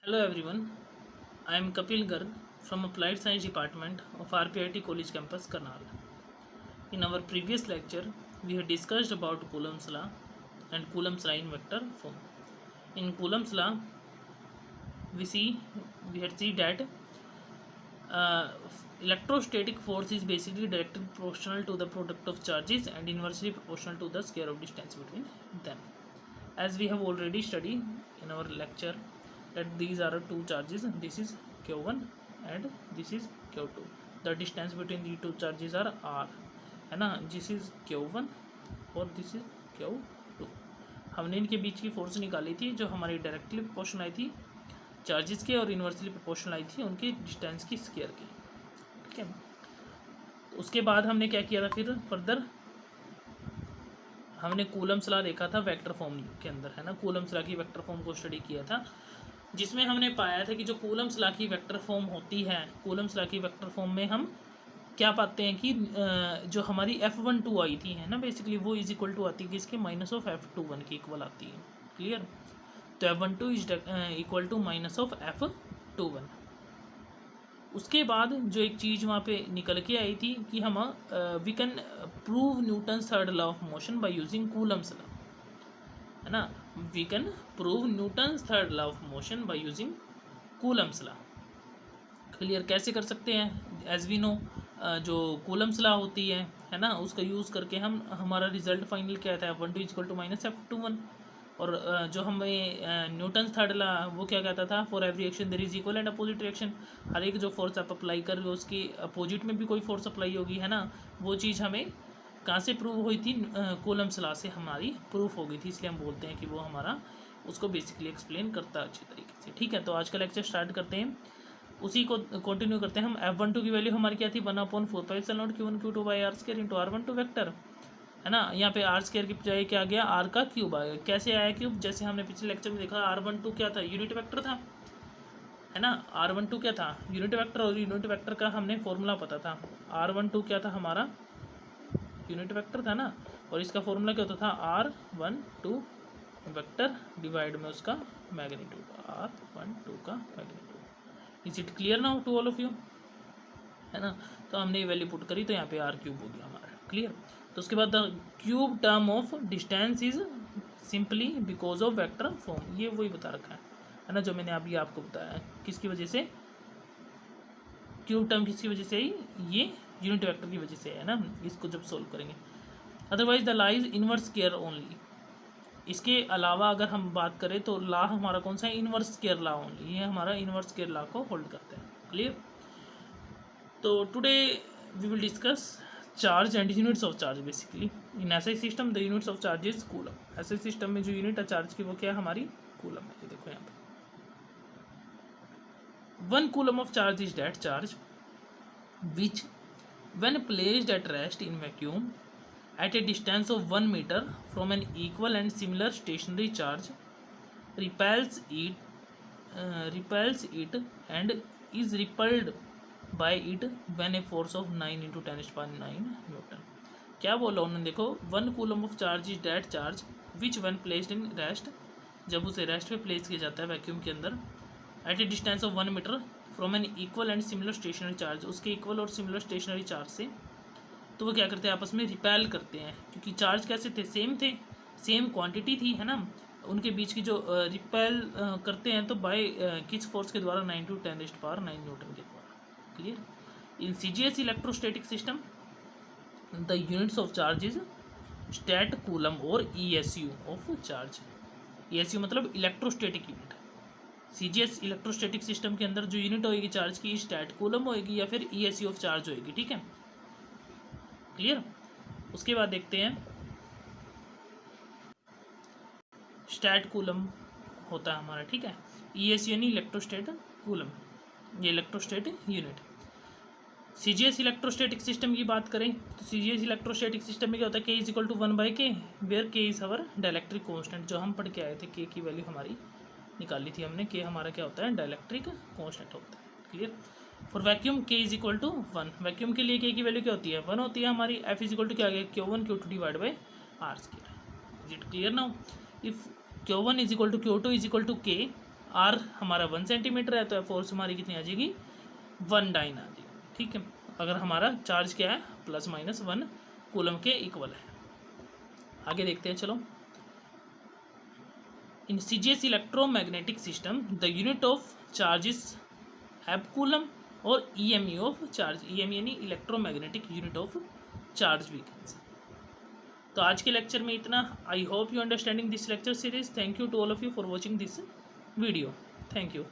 Hello everyone, I am Kapil Garg from Applied Science Department of RPIT College Campus, Karnal. In our previous lecture, we had discussed about Coulomb's law and Coulomb's law in vector form. In Coulomb's law, we see we had seen that uh, electrostatic force is basically directly proportional to the product of charges and inversely proportional to the square of distance between them. As we have already studied in our lecture that these are two charges, this is q1 and this is q2. The distance between the two charges are r, है ना. This is q1 और this is q2. हमने इनके बीच की force निकाली थी जो हमारी डायरेक्टली प्रोपोर्शनल आई थी चार्जेस के और इन्वर्सली प्रोपोर्शनल आई थी उनकी डिस्टेंस की स्क्वायर की. ठीक है. उसके बाद हमने क्या किया था फिर फर्दर हमने कूलम्स लॉ देखा था वेक्टर फॉर्म के अंदर, है ना. कूलम्स लॉ की वेक्टर फॉर्म को स्टडी किया था जिसमें हमने पाया था कि जो कूलम्स लॉ की वेक्टर फॉर्म होती है, कूलम्स लॉ की वेक्टर फॉर्म में हम क्या पाते हैं कि जो हमारी F12 आई थी, है ना, बेसिकली वो इज इक्वल टू आती है कि इसके माइनस ऑफ F21 की इक्वल आती है. क्लियर. तो F12 is equal to minus of F21. उसके बाद जो एक चीज़ वहाँ पे निकल के आई थी कि हम we can prove Newton's third law of motion by using Coulomb's law, है ना. We can prove Newton's third law of motion by using Coulomb's law. Clear. कैसे कर सकते हैं? एज वी नो जो कूलम्स लॉ होती है ना, उसका यूज़ करके हम हमारा रिजल्ट फाइनल क्या आता है F12 equal to minus F21. और जो हमें न्यूटन थर्ड लॉ वो क्या कहता था, for every action there is equal and opposite reaction. हर एक जो फोर्स आप अप्लाई कर रहे हो उसकी अपोजिट में भी कोई फोर्स अप्लाई होगी, है ना. वो चीज़ हमें कहाँ से प्रूव हुई थी? कूलम्स लॉ से हमारी प्रूफ हो गई थी. इसलिए हम बोलते हैं कि वो हमारा उसको बेसिकली एक्सप्लेन करता है अच्छी तरीके से. ठीक है. तो आज का लेक्चर स्टार्ट करते हैं, उसी को कंटिन्यू करते हैं. हम F12 की वैल्यू हमारी क्या थी? 1/4 Q1 Q2 by R square into R12 vector, है ना. यहाँ पे आर स्क्वायर की बजाय क्या आ गया? आर का क्यूब आ गया. कैसे आया क्यूब? जैसे हमने पिछले लेक्चर में देखा R12 क्या था? यूनिट वेक्टर था, है ना. R12 क्या था? Unit vector. और यूनिट वेक्टर का हमने फॉर्मूला पता था. R12 क्या था? हमारा यूनिट वेक्टर था ना. और इसका फॉर्मूला क्या होता था? R12 वेक्टर डिवाइड में उसका मैग्नीट्यूड, R12 का magnitude. Is it clear now to all of you, है ना. तो हमने ये वैल्यू पुट करी तो यहाँ पे आर क्यूब हो गया हमारा. क्लियर. तो उसके बाद the cube term of distance is simply because of vector form. ये वही बता रखा है ना, जो मैंने अभी आपको बताया. किसकी वजह से क्यूब टर्म? किसकी वजह से? ये यूनिट वेक्टर की वजह से, है ना. इसको जब सोल्व करेंगे. Otherwise the law is inverse square only. इसके अलावा अगर हम बात करें तो ला हमारा कौन सा है? इनवर्स स्क्वायर ला ओनली. ये हमारा इनवर्स स्क्वायर ला को होल्ड करते हैं. क्लियर. तो today we will discuss charge and units of charge. Basically in SI system the units of charge is coulomb. SI system में जो यूनिट है चार्ज की वो क्या है? हमारी कूलम है. ये देखो यहाँ पे 1 coulomb of charge is that charge which when placed at rest in vacuum at a distance of 1 meter from an equal and similar stationary charge repels it and is repelled by it when a force of 9 into 10⁹ Newton. क्या बोला उन्होंने? देखो 1 coulomb of charge is that charge which one placed in rest, जब उसे rest पे place किया जाता है वैक्यूम के अंदर, at a distance of 1 metre from an equal and similar stationary charge, उसके इक्वल और सिमिलर स्टेशनरी चार्ज से. तो वो क्या करते हैं? आपस में रिपेल करते हैं, क्योंकि चार्ज कैसे थे? सेम थे, सेम क्वांटिटी थी, है ना. उनके बीच की जो रिपेल करते हैं तो बाय किस फोर्स के द्वारा? 9 × 10⁹ न्यूटन के द्वारा. Clear. In CGS electrostatic system the units of charge is stat coulomb और ESU ऑफ चार्ज. ESU मतलब electrostatic unit. CGS electrostatic system के अंदर जो यूनिट होएगी चार्ज की, स्टैट कूलम होएगी या फिर ESU ऑफ चार्ज होएगी. ठीक है. क्लियर. उसके बाद देखते हैं स्टैट कूलम होता है हमारा. ठीक है. ESU यानी इलेक्ट्रोस्टैट कूलम, ये इलेक्ट्रोस्टैट यूनिट. CGS इलेक्ट्रोस्टैटिक सिस्टम की बात करें तो CGS इलेक्ट्रोस्टैटिक सिस्टम में क्या होता है? K is equal to 1/K where K is our dielectric constant. जो हम पढ़ के आए थे K की वैल्यू हमारी निकाली थी हमने. K हमारा क्या होता है? डाइलेक्ट्रिक कांस्टेंट होता है. Clear. For vacuum K is equal to 1. Vacuum के लिए K की वैल्यू क्या होती है? 1 होती है हमारी. F इज इक्वल टू क्या आ गया? Q1 Q2 divide by R square. Is it clear now? If Q1 is equal to Q2 is equal to K, R हमारा 1 सेंटीमीटर है तो फोर्स हमारी कितनी आ जाएगी 1 डाइन आ जाएगी, ठीक है। अगर हमारा चार्ज क्या है ±1 कूलम के इक्वल है। आगे देखते हैं चलो। In CGS electromagnetic system the unit of charge is ab coulomb और EME ऑफ चार्ज, EME यानी इलेक्ट्रोमैग्नेटिक यूनिट ऑफ चार्ज भी कैन से। तो आज के लेक्चर में इतना। I hope you understanding this lecture series. Thank you to all of you for watching this video. Thank you.